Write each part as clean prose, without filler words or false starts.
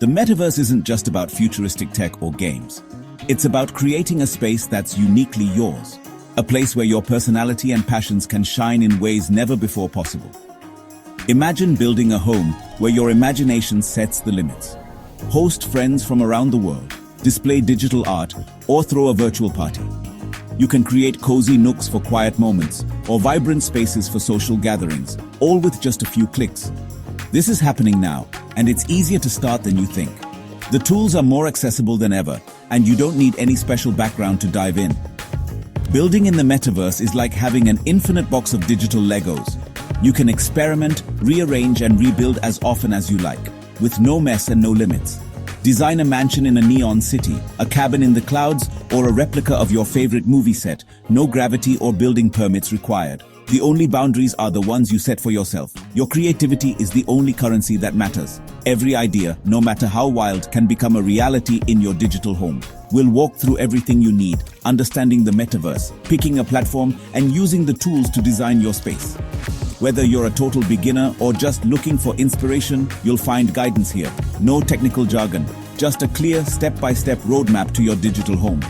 metaverse isn't just about futuristic tech or games. It's about creating a space that's uniquely yours. A place where your personality and passions can shine in ways never before possible. Imagine building a home where your imagination sets the limits. Host friends from around the world, display digital art, or throw a virtual party. You can create cozy nooks for quiet moments, or vibrant spaces for social gatherings, all with just a few clicks. This is happening now, and it's easier to start than you think. The tools are more accessible than ever, and you don't need any special background to dive in. Building in the metaverse is like having an infinite box of digital Legos. You can experiment, rearrange, and rebuild as often as you like, with no mess and no limits. Design a mansion in a neon city, a cabin in the clouds, or a replica of your favorite movie set. No gravity or building permits required. The only boundaries are the ones you set for yourself. Your creativity is the only currency that matters. Every idea, no matter how wild, can become a reality in your digital home. We'll walk through everything you need, understanding the metaverse, picking a platform, and using the tools to design your space. Whether you're a total beginner or just looking for inspiration, you'll find guidance here. No technical jargon, just a clear step-by-step roadmap to your digital home.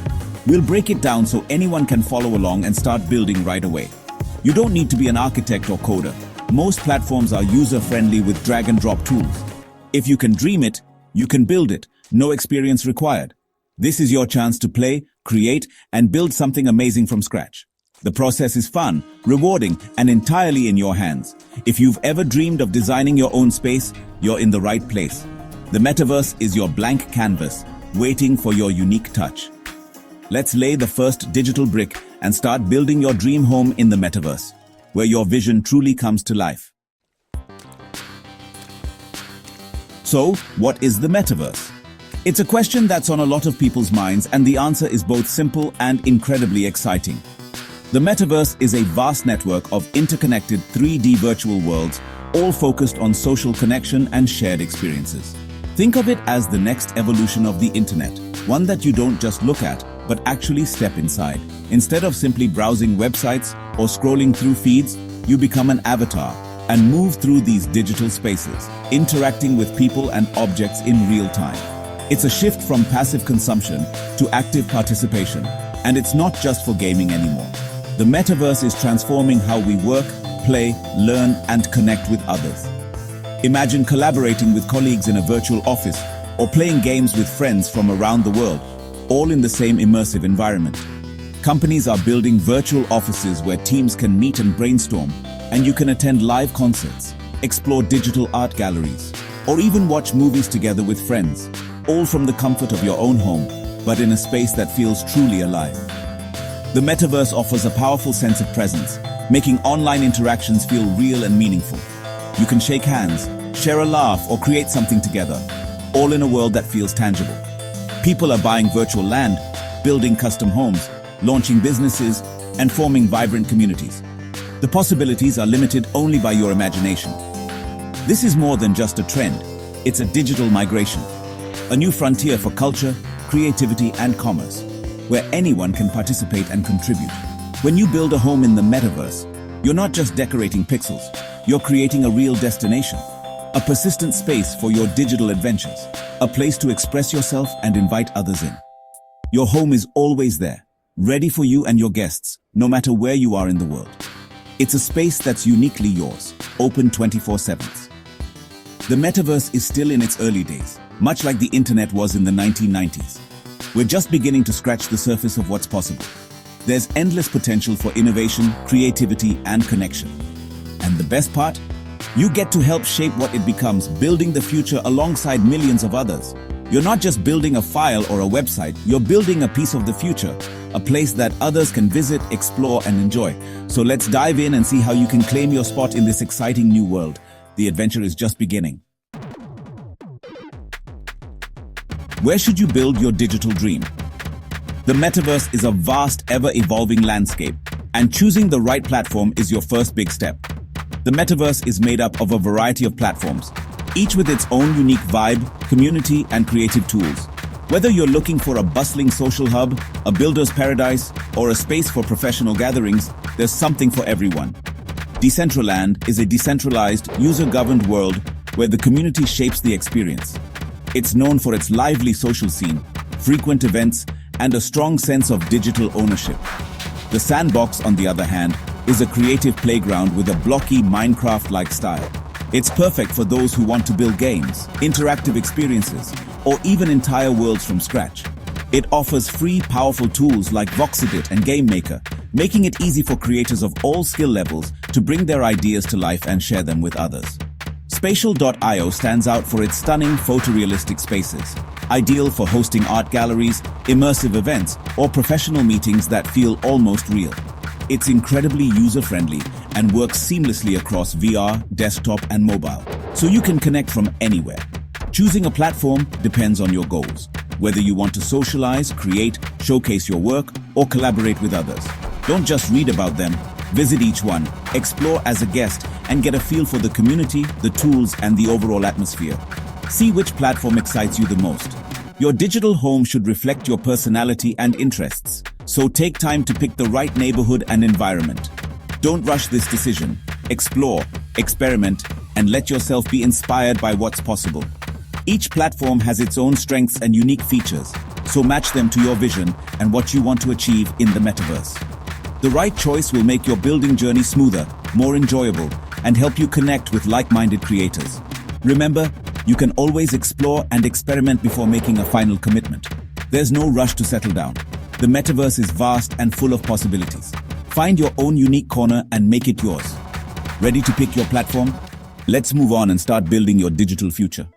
We'll break it down so anyone can follow along and start building right away. You don't need to be an architect or coder. Most platforms are user-friendly with drag-and-drop tools. If you can dream it, you can build it. No experience required. This is your chance to play, create, and build something amazing from scratch. The process is fun, rewarding, and entirely in your hands. If you've ever dreamed of designing your own space, you're in the right place. The metaverse is your blank canvas, waiting for your unique touch. Let's lay the first digital brick and start building your dream home in the metaverse, where your vision truly comes to life. So, what is the metaverse? It's a question that's on a lot of people's minds, and the answer is both simple and incredibly exciting. The metaverse is a vast network of interconnected 3D virtual worlds, all focused on social connection and shared experiences. Think of it as the next evolution of the internet, one that you don't just look at, but actually step inside. Instead of simply browsing websites or scrolling through feeds, you become an avatar and move through these digital spaces, interacting with people and objects in real time. It's a shift from passive consumption to active participation, and it's not just for gaming anymore. The metaverse is transforming how we work, play, learn, and connect with others. Imagine collaborating with colleagues in a virtual office or playing games with friends from around the world, all in the same immersive environment. Companies are building virtual offices where teams can meet and brainstorm, and you can attend live concerts, explore digital art galleries, or even watch movies together with friends, all from the comfort of your own home, but in a space that feels truly alive. The metaverse offers a powerful sense of presence, making online interactions feel real and meaningful. You can shake hands, share a laugh, or create something together, all in a world that feels tangible. People are buying virtual land, building custom homes, launching businesses, and forming vibrant communities. The possibilities are limited only by your imagination. This is more than just a trend. It's a digital migration, a new frontier for culture, creativity, and commerce, where anyone can participate and contribute. When you build a home in the metaverse, you're not just decorating pixels, you're creating a real destination, a persistent space for your digital adventures, a place to express yourself and invite others in. Your home is always there, ready for you and your guests, no matter where you are in the world. It's a space that's uniquely yours, open 24/7. The metaverse is still in its early days, much like the internet was in the 1990s. We're just beginning to scratch the surface of what's possible. There's endless potential for innovation, creativity, and connection. And the best part? You get to help shape what it becomes, building the future alongside millions of others. You're not just building a file or a website, you're building a piece of the future, a place that others can visit, explore, and enjoy. So let's dive in and see how you can claim your spot in this exciting new world. The adventure is just beginning. Where should you build your digital dream? The metaverse is a vast, ever-evolving landscape, and choosing the right platform is your first big step. The metaverse is made up of a variety of platforms, each with its own unique vibe, community, and creative tools. Whether you're looking for a bustling social hub, a builder's paradise, or a space for professional gatherings, there's something for everyone. Decentraland is a decentralized, user-governed world where the community shapes the experience. It's known for its lively social scene, frequent events, and a strong sense of digital ownership. The Sandbox, on the other hand, is a creative playground with a blocky Minecraft-like style. It's perfect for those who want to build games, interactive experiences, or even entire worlds from scratch. It offers free, powerful tools like Voxedit and GameMaker, making it easy for creators of all skill levels to bring their ideas to life and share them with others. Spatial.io stands out for its stunning photorealistic spaces, ideal for hosting art galleries, immersive events, or professional meetings that feel almost real. It's incredibly user-friendly and works seamlessly across VR, desktop, and mobile, so you can connect from anywhere. Choosing a platform depends on your goals, whether you want to socialize, create, showcase your work, or collaborate with others. Don't just read about them, visit each one, explore as a guest, and get a feel for the community, the tools, and the overall atmosphere. See which platform excites you the most. Your digital home should reflect your personality and interests, so take time to pick the right neighborhood and environment. Don't rush this decision. Explore, experiment, and let yourself be inspired by what's possible. Each platform has its own strengths and unique features, so match them to your vision and what you want to achieve in the metaverse. The right choice will make your building journey smoother, more enjoyable, and help you connect with like-minded creators. Remember, you can always explore and experiment before making a final commitment. There's no rush to settle down. The metaverse is vast and full of possibilities. Find your own unique corner and make it yours. Ready to pick your platform? Let's move on and start building your digital future.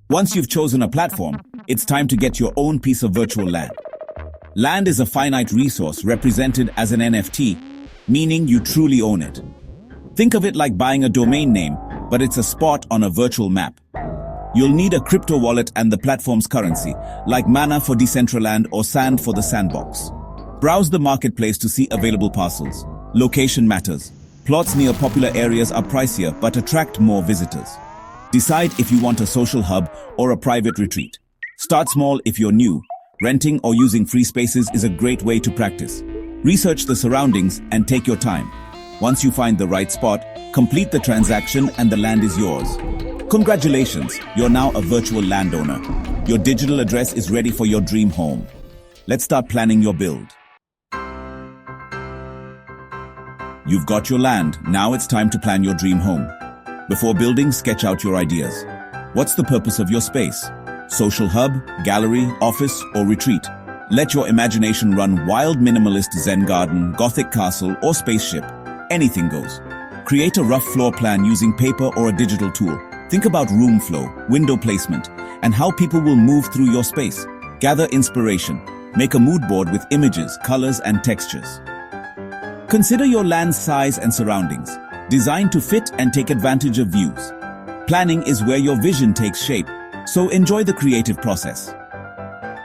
Once you've chosen a platform, it's time to get your own piece of virtual land. Land is a finite resource represented as an NFT, meaning you truly own it. Think of it like buying a domain name, but it's a spot on a virtual map. You'll need a crypto wallet and the platform's currency, like Mana for Decentraland or Sand for the Sandbox. Browse the marketplace to see available parcels. Location matters. Plots near popular areas are pricier but attract more visitors. Decide if you want a social hub or a private retreat. Start small if you're new. Renting or using free spaces is a great way to practice. Research the surroundings and take your time. Once you find the right spot, complete the transaction and the land is yours. Congratulations, you're now a virtual landowner. Your digital address is ready for your dream home. Let's start planning your build. You've got your land, now it's time to plan your dream home. Before building, sketch out your ideas. What's the purpose of your space? Social hub, gallery, office, or retreat? Let your imagination run wild. Minimalist Zen garden, Gothic castle, or spaceship. Anything goes. Create a rough floor plan using paper or a digital tool. Think about room flow, window placement, and how people will move through your space. Gather inspiration. Make a mood board with images, colors, and textures. Consider your land's size and surroundings. Design to fit and take advantage of views. Planning is where your vision takes shape, so enjoy the creative process.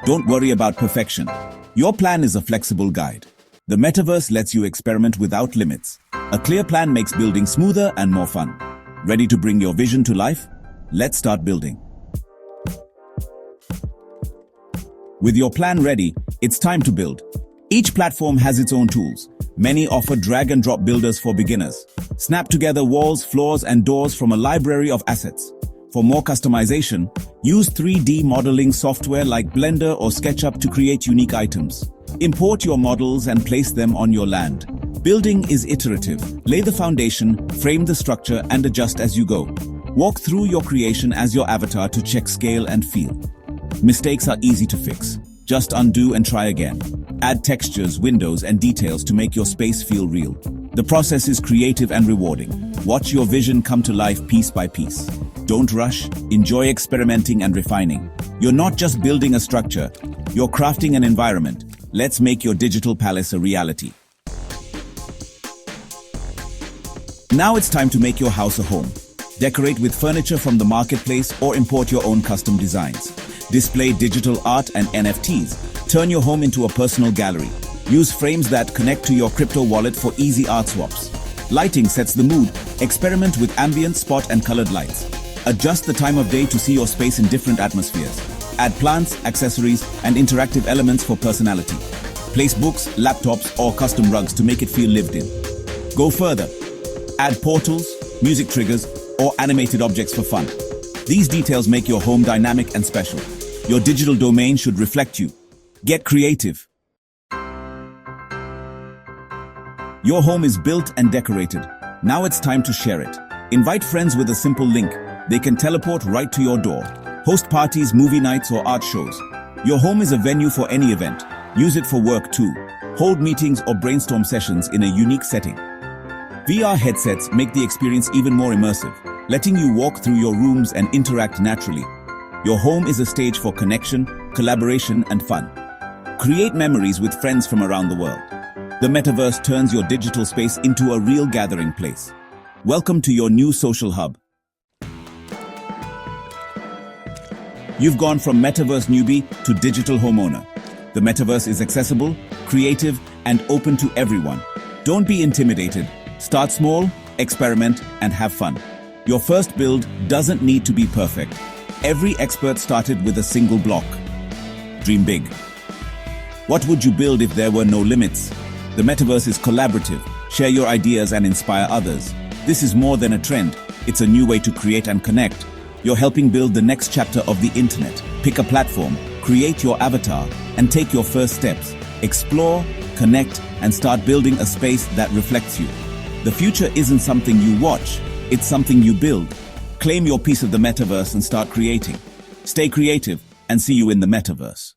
Don't worry about perfection. Your plan is a flexible guide. The metaverse lets you experiment without limits. A clear plan makes building smoother and more fun. Ready to bring your vision to life? Let's start building. With your plan ready, it's time to build. Each platform has its own tools. Many offer drag-and-drop builders for beginners. Snap together walls, floors, and doors from a library of assets. For more customization, use 3D modeling software like Blender or SketchUp to create unique items. Import your models and place them on your land. Building is iterative. Lay the foundation, frame the structure, and adjust as you go. Walk through your creation as your avatar to check scale and feel. Mistakes are easy to fix. Just undo and try again. Add textures, windows, and details to make your space feel real. The process is creative and rewarding. Watch your vision come to life piece by piece. Don't rush. Enjoy experimenting and refining. You're not just building a structure, you're crafting an environment. Let's make your digital palace a reality. Now it's time to make your house a home. Decorate with furniture from the marketplace or import your own custom designs. Display digital art and NFTs. Turn your home into a personal gallery. Use frames that connect to your crypto wallet for easy art swaps. Lighting sets the mood. Experiment with ambient, spot, and colored lights. Adjust the time of day to see your space in different atmospheres. Add plants, accessories, and interactive elements for personality. Place books, laptops, or custom rugs to make it feel lived in. Go further. Add portals, music triggers, or animated objects for fun. These details make your home dynamic and special. Your digital domain should reflect you. Get creative. Your home is built and decorated. Now it's time to share it. Invite friends with a simple link. They can teleport right to your door. Host parties, movie nights, or art shows. Your home is a venue for any event. Use it for work too. Hold meetings or brainstorm sessions in a unique setting. VR headsets make the experience even more immersive, letting you walk through your rooms and interact naturally. Your home is a stage for connection, collaboration, and fun. Create memories with friends from around the world. The Metaverse turns your digital space into a real gathering place. Welcome to your new social hub. You've gone from Metaverse newbie to digital homeowner. The Metaverse is accessible, creative, and open to everyone. Don't be intimidated. Start small, experiment, and have fun. Your first build doesn't need to be perfect. Every expert started with a single block. Dream big. What would you build if there were no limits? The Metaverse is collaborative. Share your ideas and inspire others. This is more than a trend. It's a new way to create and connect. You're helping build the next chapter of the internet. Pick a platform, create your avatar, and take your first steps. Explore, connect, and start building a space that reflects you. The future isn't something you watch, it's something you build. Claim your piece of the Metaverse and start creating. Stay creative, and see you in the Metaverse.